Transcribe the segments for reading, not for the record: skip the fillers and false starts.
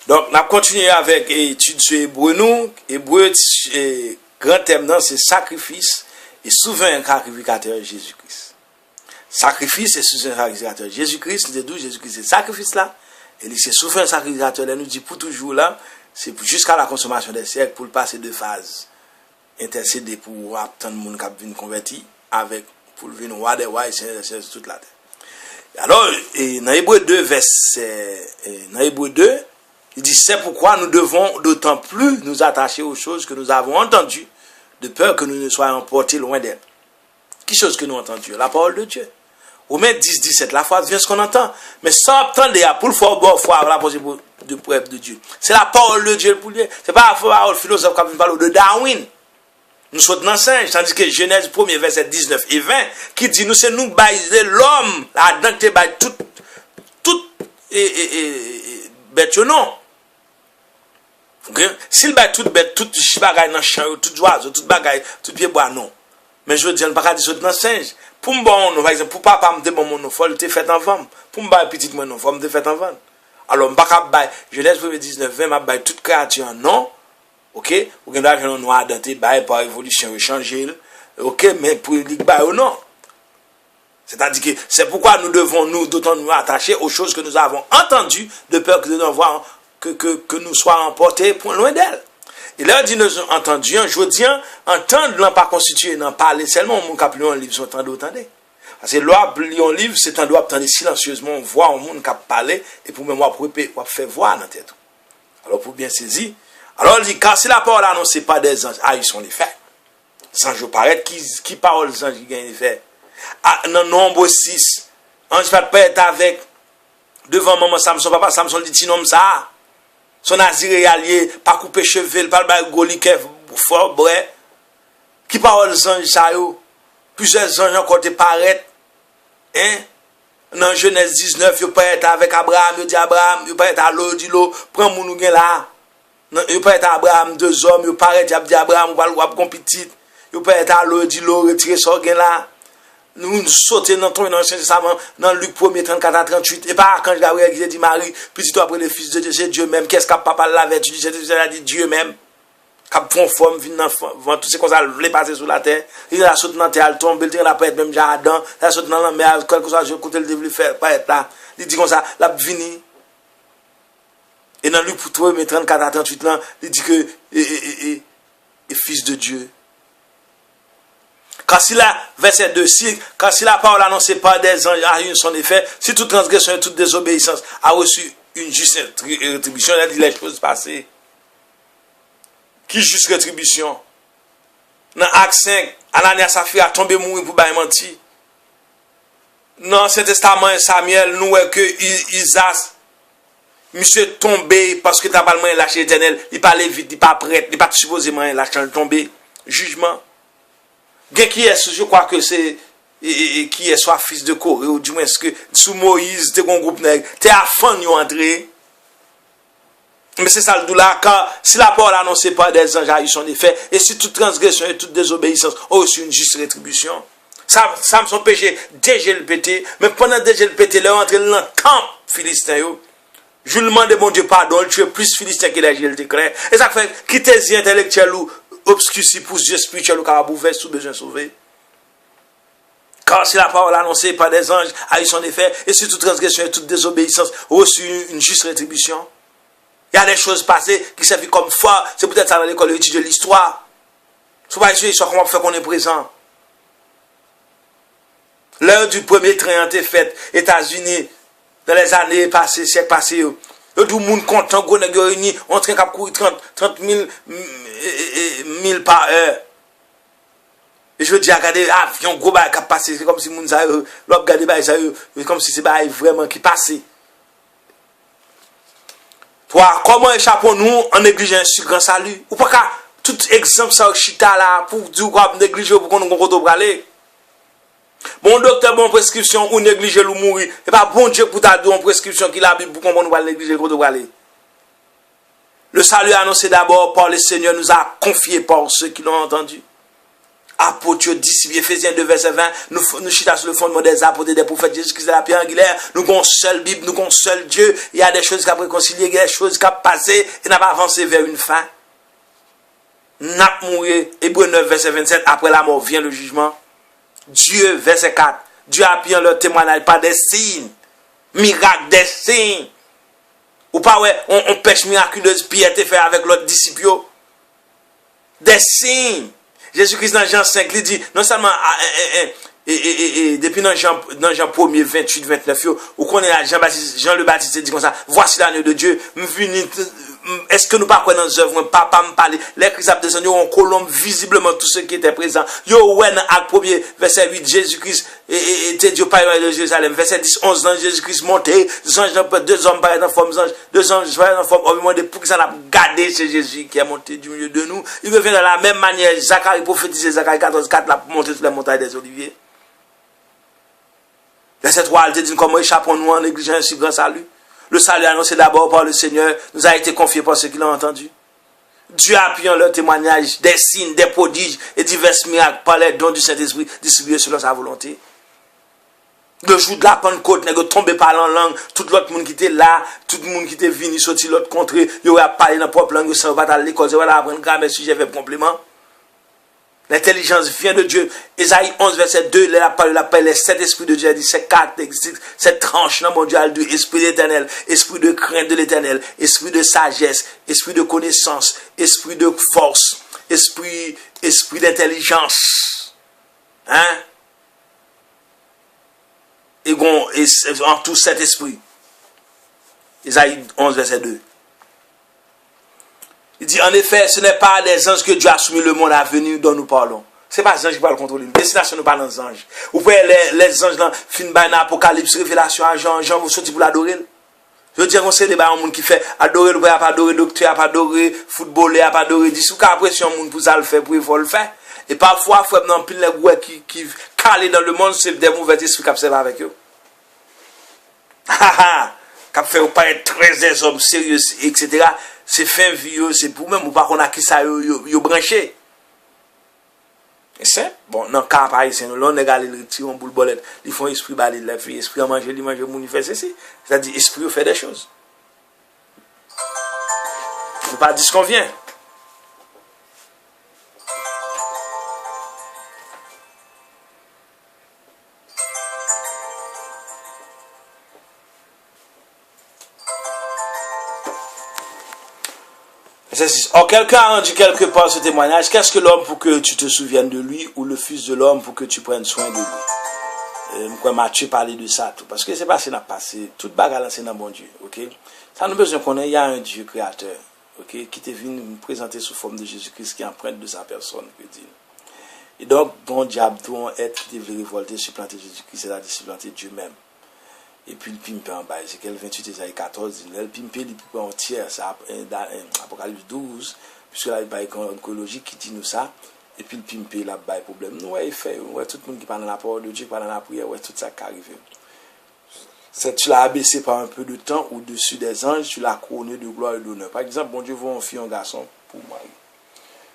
Donc, on a continué avec étude sur Hébreu nous. Hébreu, grand thème, c'est sacrifice et souverain sacrificateur Jésus-Christ. Sacrifice et souverain sacrificateur Jésus-Christ, c'est d'où Jésus-Christ, c'est sacrifice là. Et c'est souverain sacrificateur là, nous dit pour toujours là, c'est jusqu'à la consommation des siècles pour le passer de phase. Intercéder pour attendre le monde qui vient converti avec, pour le venir roi des rois et c'est toute la terre. Alors, dans Hébreu 2, dans Hébreu 2, il dit, c'est pourquoi nous devons d'autant plus nous attacher aux choses que nous avons entendues, de peur que nous ne soyons emportés loin d'elles. Quelle chose que nous avons entendu? La parole de Dieu. Romains 10, 17, la foi vient ce qu'on entend. Mais sans attendre pour le faire bon, foi, la possibilité de preuve de Dieu. C'est la parole de Dieu pour lui. C'est pas la parole philosophe qui parle de Darwin. Nous sommes dans Singe, tandis que Genèse 1er, verset 19 et 20, qui dit, nous, c'est nous, l'homme, là-dedans, qui est tout, bête, non. Okay? S'il baille toute bête, tout bagaille dans le champ, tout oiseau, tout bagaille, tout pied bois, non. Mais je veux dire, on ne peut pas dire dans Singe. Pour me bon, par exemple, pour papa me dire bon, il faut le fait en vente. Pour me bailler petit, il faut me fait en vente. Alors, je ne peux pas bailler, Genèse 1er, 19, 20, je baille toute créature, non. Ok, ou bien là, on a adapté par évolution, changer, ok, mais pour les ou non. C'est-à-dire que c'est pourquoi nous devons d'autant nous attacher aux choses que nous avons entendues, de peur que nous voir que nous soyons emportés pour loin d'elles. Et là, dit nous entendu, je dis, entendre n'a pas constitué, n'en parler seulement, mon cap un livre, c'est un d'entendre. Parce que là, lire un livre, c'est un doigt attendre silencieusement, voir un monde qui parler, et pour moi, pour faire voir dans la tête. Alors, pour bien saisir, alors, il dit, car si la parole annoncée pas des anges, ils sont les faits. Sans je paraître, qui parole des anges qui gagnent les faits? Dans nombre 6, ange pas être avec, devant maman Samson, papa Samson dit, nom ça. Son aziré allié, pas couper cheveux, pas le goli, fort, bref. Qui parole des anges, ça, yo? Plusieurs anges encore te paraître, hein? Dans Genèse 19, yo pas être avec Abraham, yo dit Abraham, yo pas être à l'eau, dit l'eau, prends mon nous là. Yo pas être Abraham, deux hommes, yo paraît dit Abraham, ou comme petit. Yo pas être à l'eau, dit l'eau, retirer ça, là. Nous sauter dans ton dans Luc 1er 34 à 38 et pas quand Gabriel qui dit Marie petit toi après le fils de Dieu c'est Dieu même qu'est-ce que papa l'avait tu dis c'est dit Dieu même cap font forme vient dans tout c'est comme ça les passer sur la terre il a sauté dans terre elle tombe il la peut même Adam la sauté dans la mer quelque chose je côté le devait faire pas être là il dit comme ça la vini et dans Luc 1er 34 à 38 là il dit que et fils de Dieu. Quand si la, verset 2, quand si la parole annoncée par des anges a eu son effet, si toute transgression et toute désobéissance a reçu une juste rétribution, elle dit les choses passées. Qui juste rétribution? Dans Acte 5, Ananias Saphira a tombé mourir pour bailler menti. Dans l'Ancien Testament, Samuel, nous voyons que Isaac, monsieur tombé parce que t'as pas le moyen lâcher l'éternel, il parlait vite, il pas prêt, il pas supposément lâcher le tomber. Jugement. Qui est, je crois que c'est qui est soit fils de Corée ou du moins est-ce que sous Moïse t'es un groupe nègre t'es à fond yo entrer mais c'est ça le doula quand si la parole annoncée par des anges a eu son effet et si toute transgression et toute désobéissance a reçu une juste rétribution ça me son péché déjà le pété mais pendant déjà le pété là entrer dans le camp philistin yo je demande mon Dieu pardon tu es plus philistin que les le déclare et ça fait quitter les intellectuels ou obscurci pour Dieu spirituel ou carabouvet sous besoin sauver. Car si la parole annoncée par des anges a eu son effet, et si toute transgression et toute désobéissance reçu une juste rétribution, il y a des choses passées qui servent comme foi, c'est peut-être ça dans l'école d'étudier l'histoire. C'est pas l'histoire qu'on va faire qu'on est présent. L'heure du premier train a été faite, États-Unis, dans les années passées, siècles passés, tout le monde content, on a réuni, on train cap courir 30 000 par heure. Et je veux dire, regardez, avion, gros bail qui passe, c'est comme si moun ça, l'autre regardez bail ça, c'est comme si c'est bail vraiment qui passe. Toi, comment échappons-nous en négligeant ce grand salut? Ou pas qu'à tout exemple ça chita là pour dire quoi négliger pour qu'on nous contrôle pour aller. Bon docteur, bon prescription ou négliger ou mourir. Et pas bon Dieu pour ta donner prescription qu'il a pour qu'on nous va négliger pour aller. Le salut annoncé d'abord par le Seigneur nous a confié par ceux qui l'ont entendu. apôtres, disciples, Éphésiens 2, verset 20, nous chita sur le fondement des apôtres et des prophètes, Jésus-Christ de la pierre angulaire, nous avons seule Bible, nous avons seul Dieu, il y a des choses qui ont réconcilié, il y a des choses qui ont passé, et n'a pas avancé vers une fin. N'a mouru, Hébreux 9, verset 27, après la mort vient le jugement. Dieu, verset 4, Dieu appuie leur témoignage par des signes, miracles, des signes. Ou pas, ouais, on pêche miraculeuse, piété fait avec l'autre disciple. Des signes. Jésus-Christ dans Jean 5, il dit, non seulement, depuis dans Jean 1er, 28, 29, ou qu'on est là, Jean le Baptiste dit comme ça, voici l'agneau de Dieu, est-ce que nous pas connaissons nos œuvres, papa me parle, les Christ de Seigneur, on colombe visiblement tous ceux qui étaient présents. Yo, ouais, dans Acte 1er, verset 8, Jésus-Christ était Dieu par de Jérusalem, verset 10, 11, dans Jésus-Christ monté, deux hommes paraissent en forme d'ange, deux hommes paraissent en forme, on demande pour que ça n'a gardé ce Jésus qui est monté du milieu de nous. Il revient de la même manière, Zacharie prophétisé, Zacharie 14, 4, là, pour monter sur les montagnes des Oliviers. Verset 3, elle te dit comment échappons-nous en négligeant un si grand salut. Le salut annoncé d'abord par le Seigneur nous a été confié par ceux qui l'ont entendu. Dieu appuyant leur témoignage, des signes, des prodiges et divers miracles par les dons du Saint-Esprit distribués selon sa volonté. Le jour de la Pentecôte, n'est tombé par en langue, tout l'autre monde qui était là, tout le monde qui était venu sortir l'autre contrée, il a parlé dans la propre langue, ça va à l'école, ça va apprendre grammaire, sujet, verbe, complément. L'intelligence vient de Dieu. Ésaïe 11, verset 2, il a parlé les 7 esprits de Dieu. Il dit, ces caractéristiques, cette tranche, non, mon Dieu, de esprit d'éternel, esprit de crainte de l'éternel, esprit de sagesse, esprit de connaissance, esprit de force, esprit d'intelligence. Hein? Et en tout 7 esprits. Ésaïe 11, verset 2. Il dit, en effet, ce n'est pas les anges que Dieu a soumis le monde à venir dont nous parlons. Ce n'est pas les anges qui vont le contrôler. Destination, nous parlons des anges. Vous voyez les anges dans film dans Apocalypse, Révélation à Jean, vous sortez pour l'adorer. Je veux dire, on sait des gens qui fait adorer le père, pas adorer le docteur, pas adorer le footballeur, pas adorer le qu'à pression, monde pour ça le faire, pour il faut le faire. Et parfois, il faut dans pile les gouets qui calent dans le monde, c'est des mauvais esprits qui observent avec eux. Qui fait paraître très des hommes sérieux, etc. C'est fin vieux, c'est pour même ou pas qu'on a qui ça yo branché. Et c'est bon dans cas pareil c'est nous on égal le tirent boule bolette, ils font esprit balé la fille, esprit à manger, il mange moun fait ceci. C'est-à-dire esprit fait des choses. Faut pas dire ce qu'on vient. Or, quelqu'un a rendu quelque part ce témoignage. Qu'est-ce que l'homme pour que tu te souviennes de lui, ou le fils de l'homme pour que tu prennes soin de lui? Pourquoi Matthieu parlait de ça tout? Parce que c'est pas ce n'a passé. Toute bagarre c'est dans bon Dieu. Ok? Ça nous besoin qu'on ait, il y a un Dieu créateur, ok, qui t'est venu nous présenter sous forme de Jésus-Christ qui emprunte de sa personne, que dit. Et donc, bon diable, tout être qui devait révolter, supplanter Jésus-Christ, c'est-à-dire supplanter Dieu même. Et puis le pimpe en bas, Ézéchiel 28, Ésaïe 14, le pimpe, il peut en tiers, ça, dans Apocalypse 12, puisque là, il y a une chronologie qui dit nous ça, et puis le pimpe, il a un problème. Nous, ouais, il fait, ouais, tout le monde qui parle dans la parole de Dieu, qui parle dans la prière, ouais, tout ça qui arrive. Tu l'as abaissé par un peu de temps au-dessus des anges, tu l'as couronné de gloire et d'honneur. Par exemple, bon Dieu veut un fille, un garçon pour moi.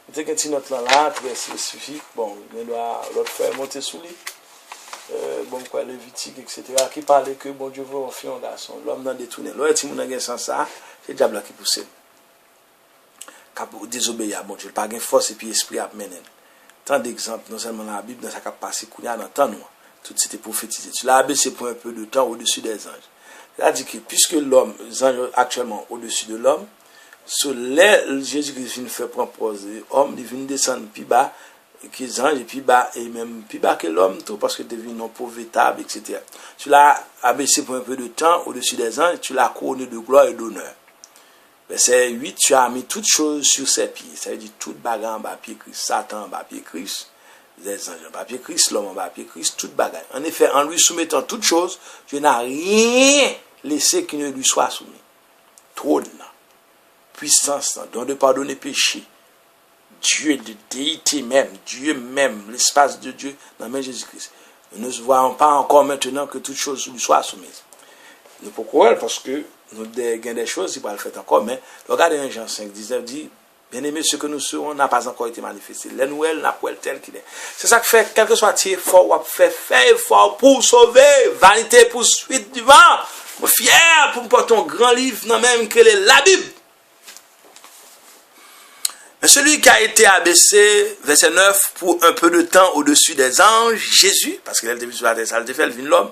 Tu sais, quand il note là, très spécifique, bon, il doit l'autre faire monter sous lui. Bon quoi Lévitique etc. qui parlait que bon Dieu veut un fille un garçon, l'homme dans détourné l'autre si mon a sans ça c'est diable qui pousse cap désobéir à bon Dieu pas gain force et puis esprit à mener tant d'exemples non seulement dans la Bible dans ça cap passer counya dans temps nous tout c'était prophétisé tu l'as abaissé pour un peu de temps au-dessus des anges c'est-à-dire que puisque l'homme les anges actuellement au-dessus de l'homme sur les Jésus-Christ vient faire proposer homme il vient descendre plus bas qui les anges et puis bas et même plus bas que l'homme tout parce que tu deviens non pauvretable etc. Tu l'as abaissé pour un peu de temps au-dessus des anges, tu l'as couronné de gloire et d'honneur. Verset 8, tu as mis toutes choses sur ses pieds, ça veut dire toute bagarre en bas pied Christ, Satan en bas pied Christ, les anges en bas pied Christ, l'homme en bas pied Christ, toute bagarre. En effet, en lui soumettant toutes choses, Dieu n'a rien laissé qui ne lui soit soumis. Trône, puissance, don de pardonner péché. Dieu de déité même, Dieu même, l'espace de Dieu dans le Jésus-Christ. Nous ne voyons pas encore maintenant que toutes choses lui soient soumises. Nous pourquoi? Parce que nous avons des choses qui peuvent le faire encore, mais regardez 1 Jean 5, 19 dit, Bien aimé, ce que nous serons n'a pas encore été manifesté. Les nouvelles n'a pas tel qu'il est. C'est ça que fait, quel que soit effort, ou fait effort pour sauver, vanité, poursuite du vent. Je suis fier pour me porter un grand livre, non même que la Bible. Mais celui qui a été abaissé, verset 9, pour un peu de temps au-dessus des anges, Jésus, parce qu'il a été sur la terre, ça a été fait, le vin l'homme,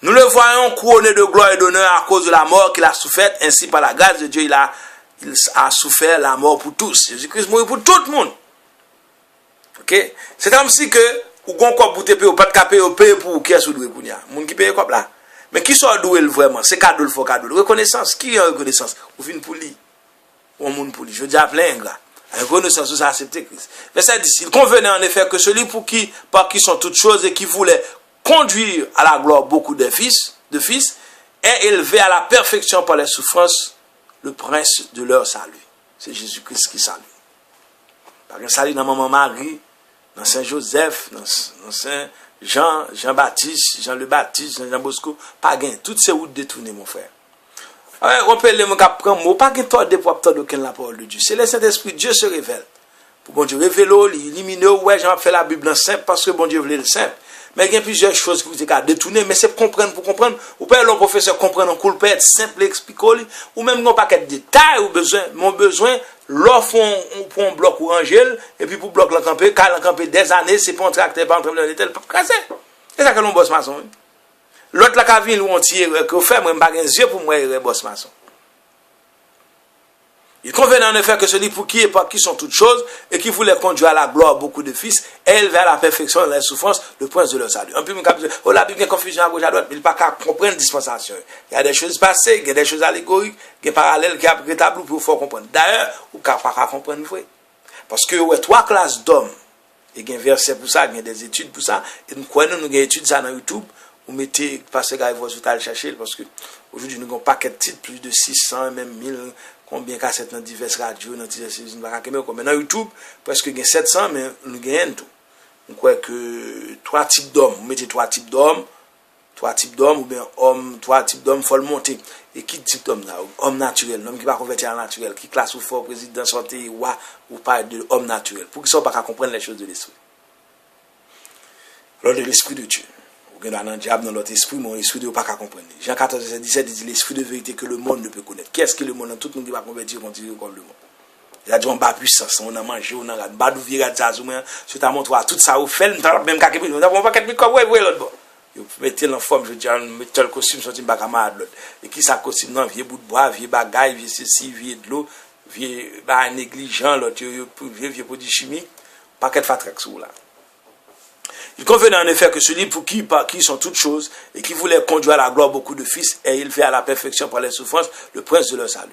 nous le voyons couronné de gloire et d'honneur à cause de la mort qu'il a souffert, ainsi par la grâce de Dieu, il a souffert la mort pour tous. Jésus-Christ mourit pour tout le monde. Ok? C'est comme si que, ou qu'on quoi bouté ou pas de capé, ou paye pour qui est-ce doué pour n'y a. Moun qui paye quoi là? Mais qui soit doué vraiment? C'est cadeau, il faut cadeau. Reconnaissance. Qui est reconnaissance? Ou fin pour lui? Ou un monde pour lui? Je dis à plein, gars. La reconnaissance, ça accepter Christ. Verset 10. Il convenait en effet que celui par qui sont toutes choses et qui voulait conduire à la gloire beaucoup de fils, est élevé à la perfection par les souffrances, le prince de leur salut. C'est Jésus-Christ qui salue. Par exemple, salut dans maman Marie, dans Saint Joseph, dans Saint Jean-Baptiste, Jean le Baptiste, Jean Bosco, pas gain. Toutes ces routes détournées, mon frère. On peut les mots qui prennent mot, pas gain toi de pour aucun la parole de Dieu. C'est le Saint-Esprit, Dieu se révèle. Pour bon Dieu révéler, éliminer, ouais, j'ai fait la Bible en simple parce que bon Dieu voulait le simple. Mais il y a plusieurs choses que vous avez détourner, mais c'est pour comprendre. Ou pas le professeur comprendre en cours, peut être simple, expliquer, ou même non pas de détails ou besoin. Mon besoin, l'offre, on prend un bloc ou angèle, et puis pour bloc l'encamper, car l'encamper des années, c'est pas un tracteur, pas un trembleur de tel, pas casser. C'est ça que l'on bosse maçon. L'autre la cavine où on tire, que fait, moi, je n'ai pas yeux pour moi, bosse maçon. Il convenait en effet que celui pour qui et par qui sont toutes choses, et qui voulait conduire à la gloire beaucoup de fils, et élever à la perfection et la souffrance, le prince de leur salut. Un peu, oh, la Bible, il y a confusion à gauche, à droite, mais il n'y a pas qu'à comprendre la dispensation. Il y a des choses passées, il y a des choses allégoriques, il y a des parallèles qui ont rétabli pour faire comprendre. D'ailleurs, il n'y a pas qu'à comprendre, vrai. Parce que, ouais, 3 classes d'hommes, il y a un verset pour ça, il y a des études pour ça, et nous croyons, nous avons études ça dans YouTube, vous mettez, parce que, vous allez chercher, parce que, aujourd'hui, nous avons un paquet de titres, plus de 600, même 1000, combien cassettes dans diverses radios, dans diverses usines, mais dans YouTube, presque 700, mais nous gagnons tout. On croit que 3 types d'hommes, vous mettez 3 types d'hommes, ou bien hommes, 3 types d'hommes, il faut le monter. Et qui type d'homme là? Homme naturel, l'homme qui va convertir en naturel, qui classe ou fort, président, santé, ou pas de homme naturel, pour qu'ils ne soient pas comprendre les choses de l'esprit. Alors de l'esprit de Dieu. Vous avez un diable dans l'autre esprit, mon esprit de pas qu'à comprendre. Jean 14, 17 dit l'esprit de vérité que le monde ne peut connaître. Qu'est-ce que le monde? Tout le monde qui va convertir continue comme le monde. Il a dit on bat puissance, on a mangé, on a bat d'où vira de ça, sur ta montre, tout ça, vous faites, même qu'à on a pas quelque chose, ouais, l'autre bon. Vous mettez en forme, je dis, mettez le costume, sorti un camarade l'autre. Et qui ça costume? Non, vieux bout de bois, vieux bagaille, vieux ceci, vieux de l'eau, vieux négligent, l'autre, vieux produit chimique, paquet de fatrax ou là. Il convenait en effet que celui pour qui, par qui sont toutes choses, et qui voulait conduire à la gloire beaucoup de fils, et élevé à la perfection par les souffrances, le prince de leur salut.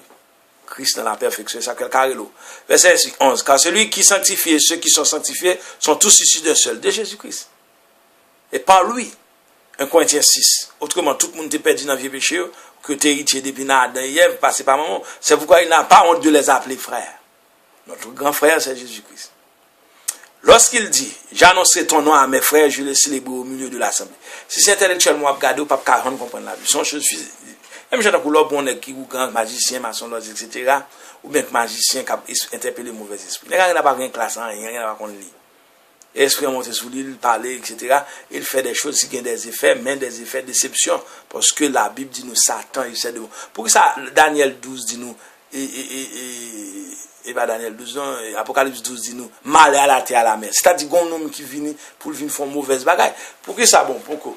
Christ dans la perfection, c'est ça quel carré-l'eau. Verset 11. Car celui qui sanctifie et ceux qui sont sanctifiés sont tous issus d'un seul, de Jésus-Christ. Et par lui, 1 Corinthiens 6. Autrement, tout le monde est perdu dans le vieux péché, que tu es héritier depuis Adam et Ève, passé par maman. C'est pourquoi il n'a pas honte de les appeler frères. Notre grand frère, c'est Jésus-Christ. Lorsqu'il dit, j'annoncerai ton nom à mes frères, je les célébrerai au milieu de l'assemblée. Si c'est intellectuellement regardé, ou pas qu'à comprendre la vie. Son chose physique. Même si on a bon qui ou grand magicien, maçon, etc. Ou bien magicien qui a interpellé le mauvais esprit. Il n'a pas rien classe, il n'a pas qu'on lit. L'esprit a monté sous lui, il parlait, etc. Il fait des choses qui ont des effets, même des effets de déception. Parce que la Bible dit nous, Satan, il sait de nous. Pour ça, Daniel 12 dit nous, et pas Daniel 12, non, Apocalypse 12 dit nous, mal à la terre, à la mer. C'est-à-dire qu'on homme qui vient pour venir faire une mauvaise bagaille. Pour que ça, bon, pourquoi?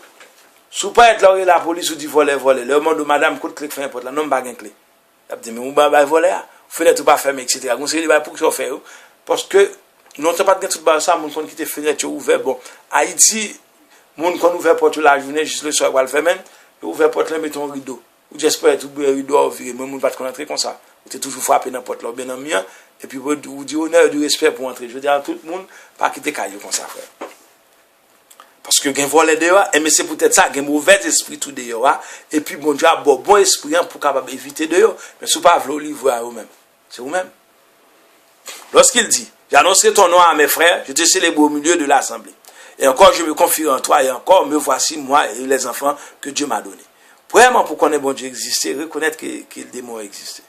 Si pas être là, la police ou dit voler. Le monde de madame, côte clé, fait un pote là, non, pas de clé. Il dit, mais on va voler, fenêtre pas fermée, etc. On s'est dit, pour que ça fait, parce que, non, tu n'as pas de tout ça, mon qui te fenêtre ouvert. Bon, Haïti, mon qu'on ouvert porte la journée, juste le soir, va le faire même, ouvert porte là, mettons un rideau. Ou j'espère tout le rideau, même on va te connaître comme ça. Tu es toujours frappé dans la porte là, bien en mien, et puis vous dites honneur et du respect pour entrer. Je veux dire à tout le monde, pas quitter caillou comme ça, frère. Parce que gen volé dehors, mais c'est peut-être ça, gen mauvais esprit tout dehors, et puis bon Dieu a bon esprit pour capable éviter dehors, mais si pas vouloir livrer à vous-même. C'est vous-même. Lorsqu'il dit, j'annoncerai ton nom à mes frères, je te célèbre au milieu de l'assemblée. Et encore je me confie en toi, et encore me voici moi et les enfants que Dieu m'a donnés. Vraiment pour connaître bon Dieu exister, reconnaître que le démon existait.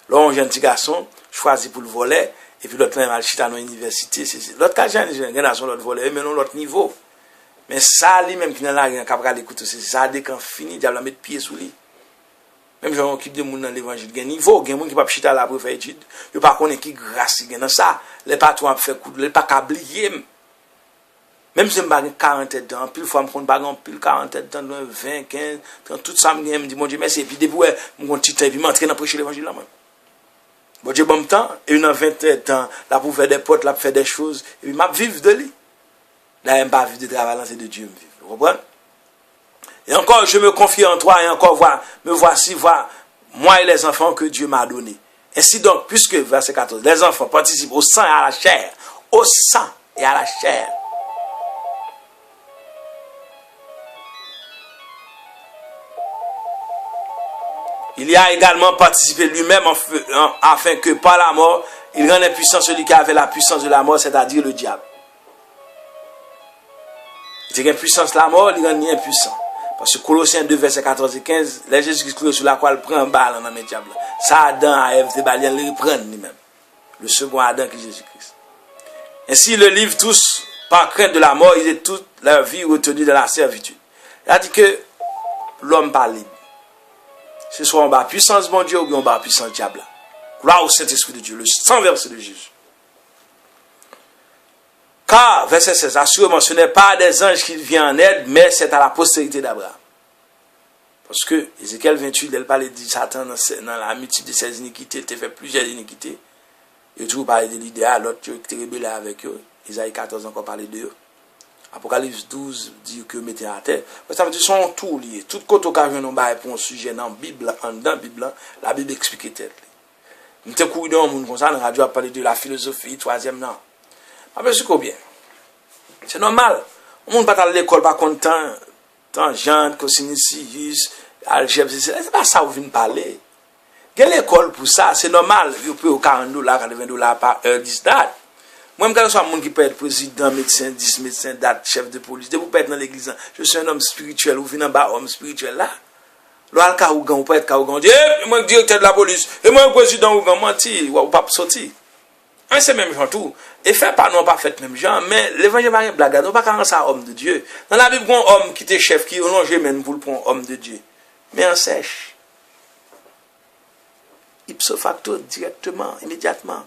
Là, un jeune petit garçon choisi pour le voler, et puis l'autre là, il chita dans l'université. L'autre cas, j'ai un garçon, l'autre volé, mais non, l'autre niveau. Mais ça, lui-même, qui n'a pas l'écoute, c'est ça, dès qu'on finit, il va mettre pied sous lui. Même si on occupe de monde dans l'évangile, il y a un niveau, il y a un monde qui va chita là pour faire étude. Il n'y a pas qu'on est qui grâce, il y a ça. Les patrons ont fait coup, les pas qu'ablier. Même si je n'ai pas 40 ans, pile fois, je ne pas pile 40 ans, 20, 15, 30, tout ça, je me dis, mon Dieu, merci. Et puis, depuis, je me dis, je m'entraîne dans prêcher l'évangile là, moi. Bon Dieu, bon temps, et une 20 ans, là, pour faire des potes, là, pour faire des choses, et puis, je vive de lui. Là, je ne pas vivre de travail, c'est de Dieu, vous comprenez? Et encore, je me confie en toi, et encore, me voici, moi et les enfants que Dieu m'a donnés. Ainsi donc, puisque, verset 14, les enfants participent au sang et à la chair, au sang et à la chair. Il y a également participé lui-même afin que par la mort, il rende impuissant celui qui avait la puissance de la mort, c'est-à-dire le diable. Il a une puissance de la mort, il rend impuissant. Parce que Colossiens 2, verset 14 et 15, les Jésus-Christ sur la quoi il prend un balle dans le diable. Ça, Adam a Ève, des balles, il reprend lui-même. Le second Adam qui est Jésus-Christ. Ainsi, le livre tous, par crainte de la mort, ils ont toute leur vie retenue dans la servitude. Il a dit que l'homme pas libre. Ce soit en bas puissance bon Dieu ou bien en bas puissance diable. Gloire au Saint-Esprit de Dieu, le sang versé de Jésus. Car, verset 16, assurément, ce n'est pas des anges qui viennent en aide, mais c'est à la postérité d'Abraham. Parce que, Ézéchiel 28, elle parlait de Satan dans la multitude de ses iniquités, il t'a fait plusieurs iniquités. Il a toujours parlé de l'idéal, l'autre qui était rebelle avec eux. Isaïe 14 encore parlé d'eux. Apocalypse 12 dit que mettez à terre. Ça veut dire qu'ils sont tous liés. Tout côté occasion on va pour un sujet dans la Bible, la Bible explique tête. Nous te couru dans le monde comme ça, la radio a parlé de la philosophie, troisième non. Après c'est combien? C'est normal. On ne va pas à l'école pas content, tangente, cosinus, algèbre, c'est pas ça où vous venez parler. Quelle école pour ça? C'est normal. Vous pouvez au $40, $80 par heure, 10 dates. Moi, je suis un monde qui peut être président, médecin, 10 médecins, date, chef de police. Dès que vous pouvez être dans l'église, je suis un homme spirituel, vous venez en bas, homme spirituel là. Là, vous pouvez être Kaougan, moi, directeur de la police, et moi, président, vous menti, ou pas sortir. C'est même genre tout. Et fait pas, non, pas fait même genre, mais l'évangile va rien blague, non, pas quand ça, homme de Dieu. Dans la Bible, un homme qui était chef, qui est allongé, même pour le prendre homme de Dieu. Mais en sèche. Ipso facto, directement, immédiatement.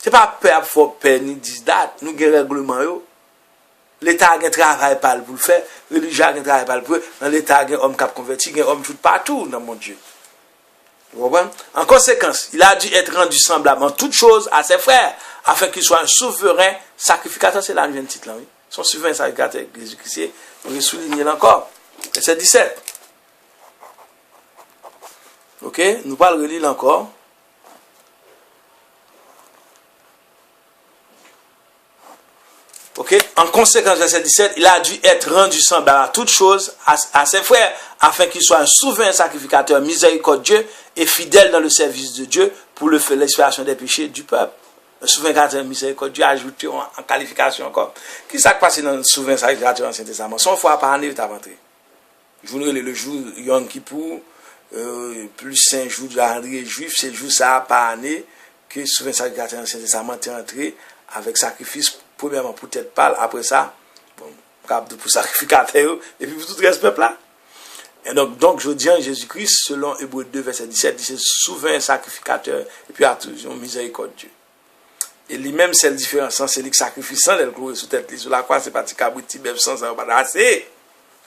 C'est pas peur pour peur ni 10 dates, nous avons un règlement. L'État a un travail pour le faire, le religieux a un travail pour le faire, dans l'État il y a un homme qui a converti, il y a un homme tout partout dans mon Dieu. Vous comprenez? En conséquence, il a dû être rendu semblable en toutes choses à ses frères, afin qu'il soit un souverain sacrificateur. C'est là le titre là, oui. Son souverain sacrificateur, Jésus-Christ, on va souligner encore. Verset 17. Ok, nous parlons de l'île encore. Ok, en conséquence, verset 17, il a dû être rendu semblable à toutes choses à ses frères, afin qu'il soit un souverain sacrificateur miséricordieux et fidèle dans le service de Dieu pour l'expiation des péchés du peuple. Un souverain sacrificateur miséricordieux ajouté en qualification encore. Qui s'est passé dans le souverain sacrificateur dans l'Ancien Testament? 100 fois par année, il est rentré. Je vous le jour Yom Kippour, plus 5 jours de la rentrée juif, c'est le jour ça par année que le souverain sacrificateur dans l'Ancien Testament est entré avec sacrifice. Premièrement pour tête pâle, après ça, bon, pour sacrificateur, et puis pour tout le reste peuple là. Et donc je dis en Jésus-Christ, selon Hébreux 2, verset 17, il c'est souverain sacrificateur, et puis à toujours miséricordieux. Et lui-même, c'est la différence, c'est le sacrifice sans le gloire sous tête, sur la croix, c'est pas de cabrit, bœuf sans ça, pas assez.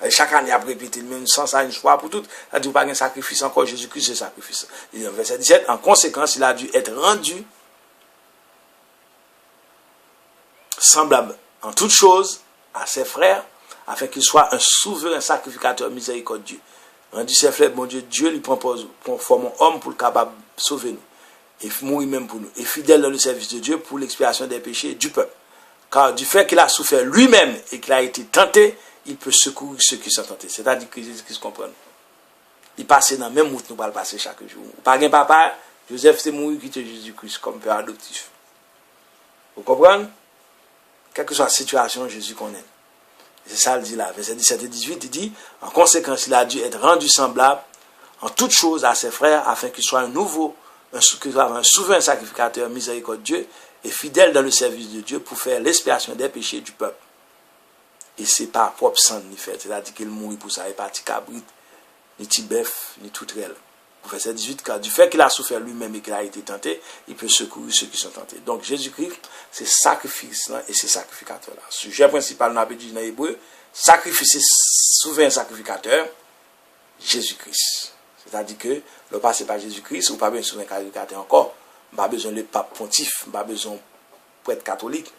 Chaque année, après répéter, même sans ça, une fois pour toutes, il a dit pas un sacrifice encore, Jésus-Christ, c'est sacrifice. Et dans verset 17, en conséquence, il a dû être rendu semblable en toutes choses à ses frères, afin qu'il soit un souverain sacrificateur miséricordieux. Rendu ses frères, bon Dieu lui propose conforme un homme pour le capable de sauver nous, et mourir même pour nous, et fidèle dans le service de Dieu pour l'expiation des péchés du peuple. Car du fait qu'il a souffert lui-même et qu'il a été tenté, il peut secourir ceux qui sont tentés. C'est-à-dire que Jésus-Christ comprend. Il passe dans la même route, nous allons passer chaque jour. Par un papa, Joseph s'est mouru qui était Jésus-Christ comme père adoptif. Vous comprenez? Quelle que soit la situation, Jésus connaît. C'est ça le dit là, verset 17 et 18, il dit, en conséquence, il a dû être rendu semblable en toutes choses à ses frères, afin qu'il soit un nouveau un souverain sacrificateur miséricordieux et fidèle dans le service de Dieu pour faire l'expiation des péchés du peuple. Et c'est pas propre sang ni fait, c'est-à-dire qu'il mourit pour ça, et pas petit cabrit, ni petit bœuf, ni tout réel. Pour verset 18, car du fait qu'il a souffert lui-même et qu'il a été tenté, il peut secourir ceux qui sont tentés. Donc Jésus-Christ, c'est sacrifice là et c'est sacrificateur là. Sujet principal, on a dit dans l'hébreu, sacrifice, souverain sacrificateur, Jésus-Christ. C'est-à-dire que le passé par Jésus-Christ, ou pas besoin de souverain sacrificateur encore, pas besoin de pape pontife, pas besoin de prêtre catholique,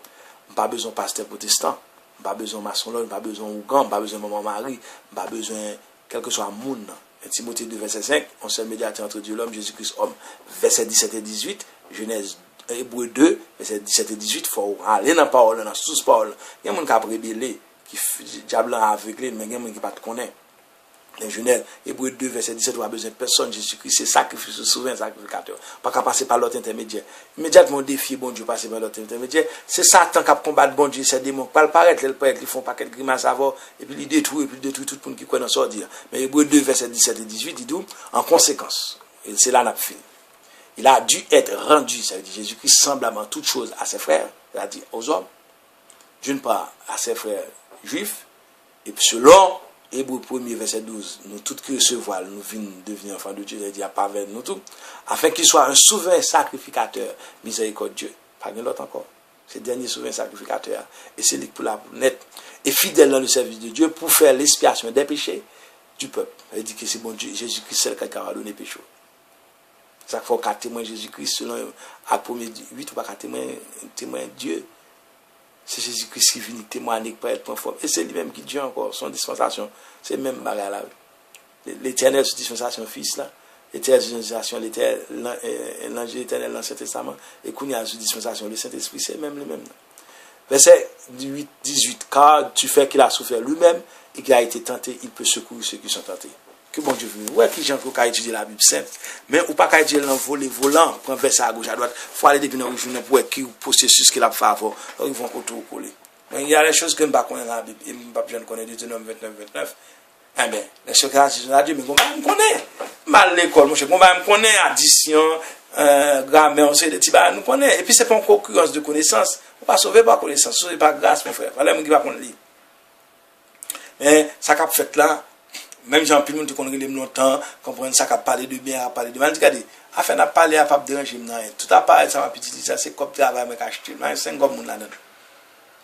pas besoin de pasteur protestant, pas besoin de maçon, pas besoin de Ougan, pas besoin de maman Marie, pas besoin quel que soit le monde. Timothée 2, verset 5, on seul médiateur entre Dieu et l'homme, Jésus-Christ, homme. Verset 17 et 18, Genèse, Hébreu 2, verset 17 et 18, il faut aller dans la parole, dans sous parole. Il y a des gens qui ont rébellé, qui diable aveuglé, mais il y a des gens qui ne connaissent pas. Dans Genèse, Hébreu 2, verset 17, on n'a besoin de personne, Jésus-Christ, c'est sacrifice, souverain sacrificateur. Pas qu'à passer par l'autre intermédiaire. Immédiatement, défier bon Dieu, passer par l'autre intermédiaire. C'est Satan qui a combattu bon Dieu, c'est démon. Pas le paraître, ils font pas quelques grimaces avant, et puis ils détruisent, tout le monde qui croit dans ça dire. Mais Hébreu 2, verset 17 et 18, il dit, en conséquence, et c'est là qu'on a fini. Il a dû être rendu, ça veut dire Jésus-Christ, semblable en toutes choses à ses frères, c'est-à-dire aux hommes, d'une part à ses frères juifs, et puis selon Hébreu 1er, verset 12, nous tous qui recevons, nous venons devenir enfants de Dieu, il dit à pas avec nous tout, afin qu'il soit un souverain sacrificateur miséricordieux. Pas de l'autre encore. C'est le dernier souverain sacrificateur. Et c'est lui pour la nette. Et fidèle dans le service de Dieu pour faire l'expiation des péchés du peuple. Il dit que c'est bon Dieu, Jésus-Christ, c'est le qui a donné péché. Ça faut qu'à témoin Jésus-Christ, selon Acte 1er 8, ou pas qu'à témoin Dieu. C'est Jésus-Christ qui vient témoigner pour être conforme. Et c'est lui-même qui dit encore son dispensation. C'est le même bagage là. L'éternel sous dispensation fils là. L'éternelle dispensation, l'ange éternel dans l'Ancien Testament. Et qu'on y a sous dispensation le Saint-Esprit, c'est même le même. Verset 18. Car tu fais qu'il a souffert lui-même et qu'il a été tenté, il peut secourir ceux qui sont tentés. Que bon Dieu veut. Ouais, qui gens qui ont étudié la Bible sainte. Mais ou pas qu'à étudier dans le volant, prendre verset à gauche, à droite. Il faut aller depuis dans le journal pour qui processus qu'il a fait avant. Donc ils vont tout coller. Mais il y a des choses que je ne connais pas dans la Bible. Et je ne connais pas Deutéronome 29. Eh bien, les choses que je dis, mais comment je connais? Mal l'école, mon cher, comment je connais addition, grammaire, on sait des petits nous connaît. Et puis c'est pas une concurrence de connaissances. On ne peut pas sauver par connaissance, sauver par grâce, mon frère. Voilà, mon qui va qu'on lit. Mais ça qu'a fait là. Même Jean-Pierre, nous connaissons longtemps, comprendre ça, qu'a parlé de bien, parler de mal. Regardez, afin de parler à pas déranger, tout à part, ça va utiliser ça, c'est comme travail, mais acheter. Mais c'est un gros monde là-dedans.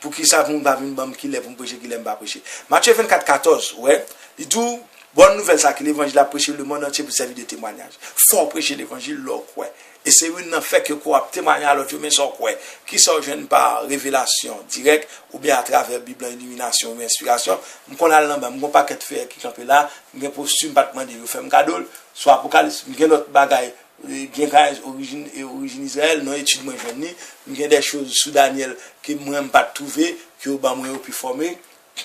Pour qui ça, vous ne pas qui l'aime, pour prêcher, qui l'aime pas prêcher. Matthieu 24, 14, ouais, il dit, bonne nouvelle, ça, que l'évangile a prêché le monde entier pour servir de témoignage. Faut prêcher l'évangile, là, ouais. Et c'est une fait que quoi témoigner à l'autre, mais sans quoi, qui sont jeunes par révélation directe, ou bien à travers Bible, illumination ou inspiration. M'on a l'amba, m'on pas qu'être fait qui campé là, m'en costume pas demander, je fais un cadeau, soit apocalypse, m'en autre bagaille, bien origine Israël, non étude moi jeune, m'en des choses sous Daniel que moi pas trouvé, que au bas moi au plus formé,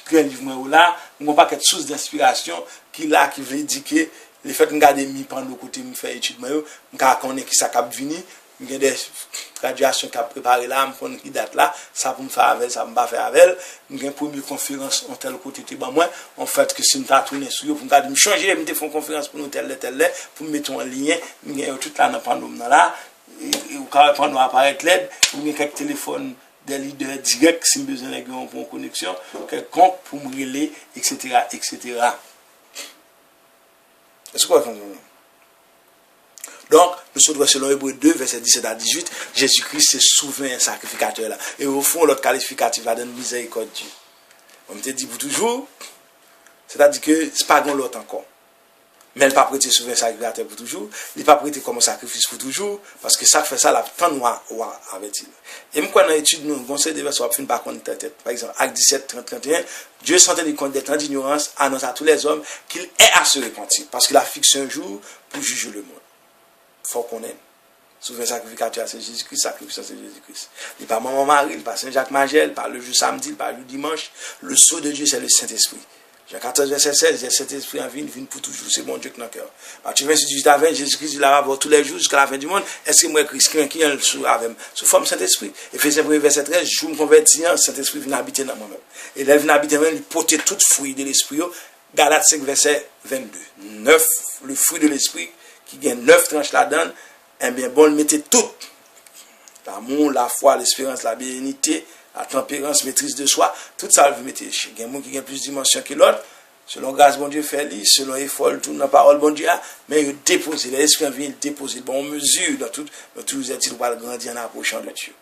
que un livre moi là, m'on pas qu'être source d'inspiration qui là qui veut dire que le fait que regarder mi pendant côté me faire étude moi m'ka connait qui ça cap venir m'gè des graduation qui a préparé là m'konn qui date là ça pour me faire avec ça me pas faire avec m'gè première conférence on tel côté te ba moi en fait que si me ta tourner sur pour regarder me changer me te faire conférence pour nous tel pour mettre en lien m'gè tout là dans pendant là et ou quand prendre apparaître l'aide ou bien quelques téléphones des leaders directs si besoin de une connexion quelconque pour me relayer etc. Est-ce que vous comprenez? Donc, nous sommes selon Hébreu 2, verset 17 à 18, Jésus-Christ c'est souverain sacrificateur là. Et au fond, l'autre qualificatif là, donne miséricorde Dieu. On te dit pour toujours, c'est-à-dire que c'est pas grand l'autre encore. Mais il n'est pas prêté souverain sacrificateur pour toujours, il n'est pas prêté comme un sacrifice pour toujours, parce que ça fait ça la fin noire avec-il. Et même quand on a étudié, nous, conseil de verset, on finit par contre tête. Par exemple, Acte 17, 30, 31, Dieu sentait des comptes des temps d'ignorance, annonce à tous les hommes qu'il est à se repentir, parce qu'il a fixé un jour pour juger le monde. Il faut qu'on aime. Souverain sacrificateur, c'est Jésus-Christ, sacrificateur, c'est Jésus-Christ. Il n'est pas Maman Marie, il n'est pas Saint-Jacques-Magel, il n'est pas le jour samedi, il n'est pas le dimanche. Le sceau de Dieu, c'est le Saint-Esprit. Jean 14, verset 16, le Saint-Esprit en vie, pour toujours, c'est mon Dieu qui est dans le cœur. Matthieu 26, 18 à 20, Jésus-Christ, il va avoir tous les jours jusqu'à la fin du monde. Est-ce que moi, Christ, qui est sous forme Saint-Esprit? Éphésiens 1, verset 13, je me convertis, Saint-Esprit vient habiter dans moi-même. Et là, il vient habiter même, il porte tout fruit de l'Esprit. Galates 5, verset 22. 9, le fruit de l'Esprit, qui gagne 9 tranches là-dedans. eh bien, bon, mettez tout. L'amour, la foi, l'espérance, la bénédiction, la tempérance, maîtrise de soi, tout ça, vous mettez. Il y a des gens qui ont plus de dimension que l'autre, selon grâce, bon Dieu fait, selon effort, tout dans la parole, bon Dieu, mais il dépose, l'esprit vient, il dépose, bon, mesure dans tout les études pour grandir en approchant de Dieu.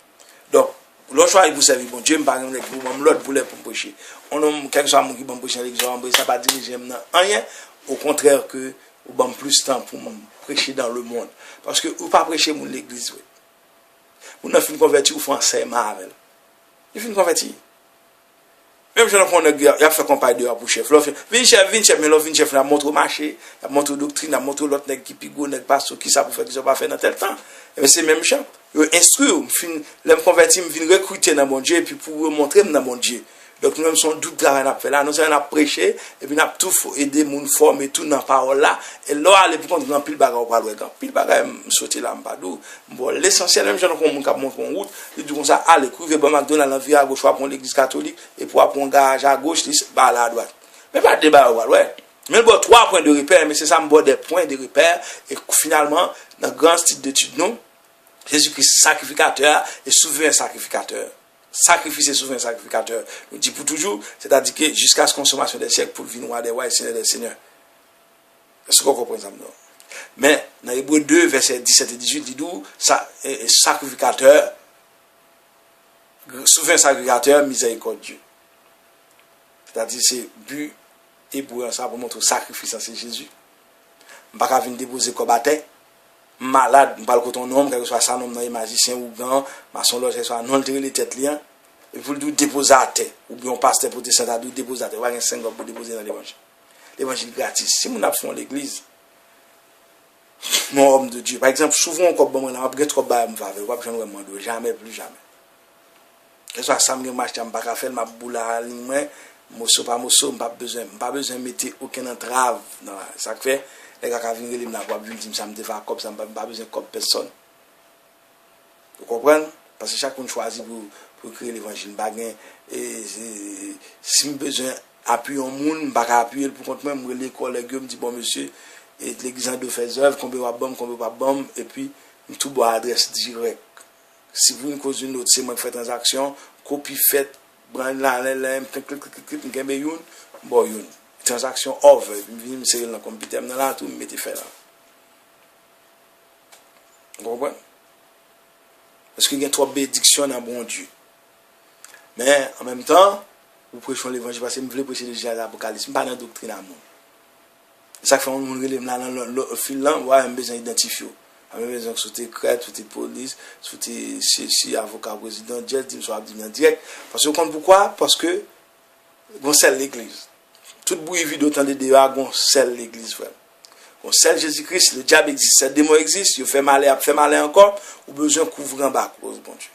Donc, le choix est pour servir, bon Dieu, par exemple, pour l'autre voulait pour prêcher. On a quelque chose qui va prêcher à l'église, ça va diriger rien, au contraire que, on a plus de temps pour prêcher dans le monde. Parce que, ou pas prêcher dans l'église, oui. Vous n'avez fait convertir au français, Marvel. Il fait convertir. Même si on a fait campagne de pour chef. Vin chef, mais l'autre chef, la montre au marché, la montre doctrine, la montre l'autre nèg qui pigo, nèg pas qui ça pour faire qu'ils ont pas fait dans tel temps. Et c'est même chef. Yo instruire, l'aime convertir, me recruter dans mon Dieu et puis pour montrer dans mon Dieu. Donc nous même son doute travail n'a fait là, nous on a prêché et puis on a tout aider moun former tout dans parole là et là aller pour contre dans pile bagarre pas loin pile bagarre sauter là pas dou bon l'essentiel même gens comme moun cap montre en route il dit comme ça aller couver bon McDonald's en vie à gauche pour l'église catholique et pour un garage à gauche bah là à droite mais pas débat ouais mais bon 3 points de repère mais c'est ça me des points de repère et finalement dans grand style d'étude non Jésus-Christ sacrificateur et souverain sacrificateur. Sacrifice et souverain sacrificateur. Je dis pour toujours, c'est-à-dire que jusqu'à la consommation des siècles pour le vin des rois et seigneur des seigneurs. Est-ce qu'on comprend ça? Mais dans Hébreux 2, verset 17 et 18, il dit sacrificateur, souverain sacrificateur, miséricordieux. C'est-à-dire c'est but hébreu ça pour montrer sacrifice, c'est Jésus. Je ne vais pas venir déposer comme bataille. Malade, je parle de ton homme, quel que soit ça, nom dans les magiciens ou gants, maçon loge, que ce soit non les têtes liens, et pour le déposer à terre, ou bien on passe pour des à déposer à terre, ou bien 5 pour déposer dans l'évangile. L'évangile gratis. Si mon absent l'église, mon homme de Dieu, par exemple, souvent on coupe bon, on a bien trop bas, on va pas besoin de jamais, plus jamais. Que ce soit ça, je marche, je ne pas faire ma boule à ligne, mosso pas mosso, pas besoin de mettre aucune entrave dans ça fait. Les gars qui viennent là, pour venir dire ça me défend comme ça, pas besoin de personne. Vous comprenez? Parce que chacun choisit pour créer l'évangile. Et si j'ai besoin d'appuyer un monde, je ne vais pas appuyer pour contre moi, je l'école, les gars me disent bon monsieur, et l'église de faire œuvre, combien va bombe, combien pas bombe, et puis tout bois adresse direct. Si vous ne causez une autre, c'est moi qui fais transaction, copie faite, brand là, bon, transaction over, je me suis dans le computer, dans la tout, je me fait là. Vous comprenez? Parce qu'il y a trop de bénédictions dans bon Dieu. Mais en même temps, vous prêchez l'évangile parce que vous voulez prêcher l'Apocalypse, pas dans la doctrine à moi. Ça fait qu'on relève là dans le fil là, on a besoin d'identifier. On a besoin de sauter crête, sauter police, sauter ceci, avocat, président, direct, soit direct. Parce que vous comprenez pourquoi? Parce que vous scelle l'église. Tout bruit vide autant de dehors, on scelle l'église, frère. On scelle Jésus-Christ, le diable existe, le démon existe, il fait mal encore, ou besoin de couvrir en bas, bon Dieu.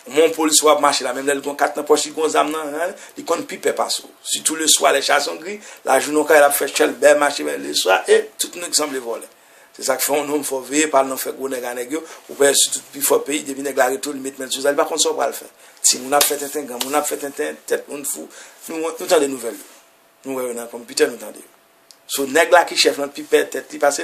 Mon police va marcher là, même là, il y a 4 ans, il y a il compte piper pas ça. Si tout le soir, les chats sont gris, la journée, quand il a fait chel, ben, marcher le soir, et tout le monde semble voler. C'est ça que fait un homme, il faut veiller, pas non faire gros nègre, ou bien surtout, il faut payer, devine nègre, la retour, il met sur ça, il va contre ça, on va le faire. Si on a fait un grand, on a fait un tête, on fou, nous avons des nouvelles. Nous voyons dans le computer, nous entendons. So, nègre là qui chef notre pipette, tête, il passe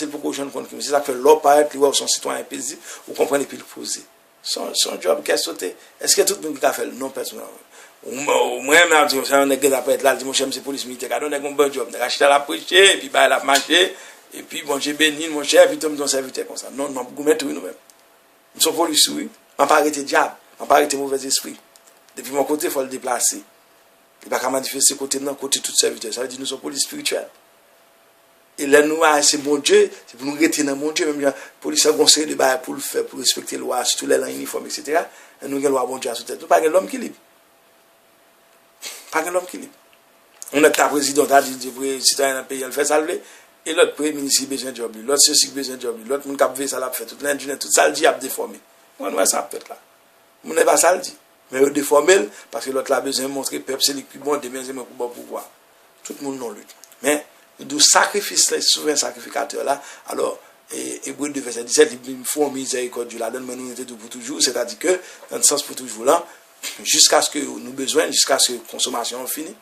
pour que les gens comprennent. C'est ça que fait l'autre paraît, il voit son citoyen paisible, vous comprenez, puis le poser. Son job, qu'est-ce que c'est? Est-ce que tout le monde qui a fait? Non, personnellement. Moi-même, je dis, un nègre qui a fait là, je dis, mon chef, c'est police militaire, on a un bon job, on a acheté à la prêcher, et puis, bah, il a marché, et puis, bon, j'ai béni mon chef, et puis, tout le serviteur comme ça. Non, je vais mettre tout nous-mêmes. Nous sommes police, oui. Je ne vais pas arrêter diable, je ne vais pas arrêter mauvais esprit. Depuis mon côté, il faut le déplacer. Il ne va pas manifester côté de côté tout serviteur. Ça veut dire que nous sommes police spirituelle. Et là, nous, c'est bon Dieu, c'est pour nous rester dans mon Dieu. Même la police a conseillé de bail pour le faire, pour respecter la loi, surtout les uniformes, etc. Et nous, avons la loi bon Dieu à sous tête. Nous, pas l'homme qui libre. Pas l'homme qui libre. On a ta présidente, a dit, le citoyen dans le pays, elle fait salver. Et l'autre premier ministre, il a besoin de job. L'autre, ceci, besoin de job. L'autre, mon cap, ça l'a fait. Tout l'ingénieur, tout ça, le dit, a déformé. Moi, nous, ça peut être là. On n'est pas ça, le dit. Mais il déformé parce que l'autre a besoin de montrer que le peuple c'est le plus bon, de bien pour bon pouvoir. Tout le monde non lutte. Mais nous sacrifice les souverains sacrificateurs là. Alors, Hébreux 2 verset 17, il faut miséricorde Dieu là, donne-moi nous unité pour toujours. C'est-à-dire que, dans le sens pour toujours là, jusqu'à ce que nous besoin, jusqu'à ce que la consommation finisse.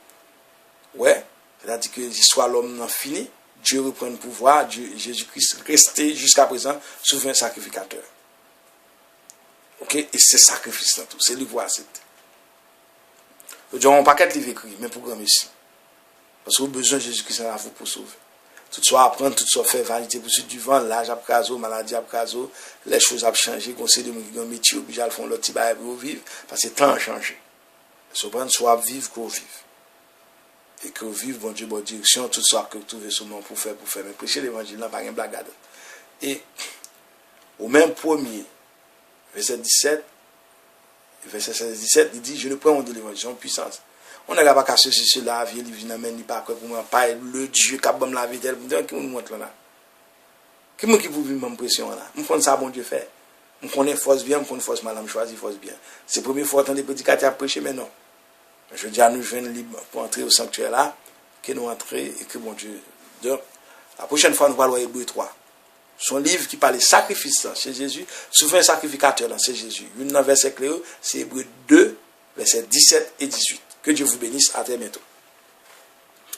Ouais, c'est-à-dire que l'histoire l'homme n'a fini, Dieu reprend le pouvoir, Jésus-Christ resté jusqu'à présent souverain sacrificateur. Ok? Et c'est sacrifice dans tout. C'est lui voir c'est. Je on paquet livre écrit, mais pour grand ici. Parce que besoin de Jésus-Christ en vous pour sauver. Tout soit apprendre, tout soit faire vanité pour suite du vent, l'âge à caso, maladie à caso, les choses ont changé, conseil de mon métier obligé à faire l'autre petit bail pour vivre, parce que le temps a changé. Souvent, soit vivre qu'on vive. Et que vive, bon Dieu, bonne direction, tout ça que vous trouvez seulement pour faire. Mais prêcher l'évangile, n'a pas rien blagade. Et, au même premier, verset 17, verset 16-17, il dit, je ne prends de l'évangile en puissance. On n'a pas qu'à ceci, cela, vie, il vient n'amène pas quoi pour moi, pas le Dieu qui a bon la vie tel, qui me montre là. Qui me qui vous vivre même pression là. On connaît ça bon Dieu fait. On connaît force bien, on connaît force mal, on choisit force bien. C'est la première fois entendre des prédicateurs à prêcher mais non. Je dis à nous jeunes libres pour entrer au sanctuaire là, que nous entrer et que bon Dieu. Donc la prochaine fois nous parlons Hébreux 3. Son livre qui parle de sacrifice c'est Jésus, souverain sacrificateur là, c'est Jésus. Une dans verset clair, c'est Hébreux 2 versets 17 et 18. Que Dieu vous bénisse, à très bientôt.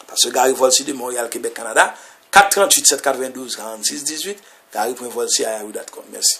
Parce que Gary Volsi de Montréal, Québec, Canada, 438 792 46 18, Gary.volsi à yahoo.com. Merci.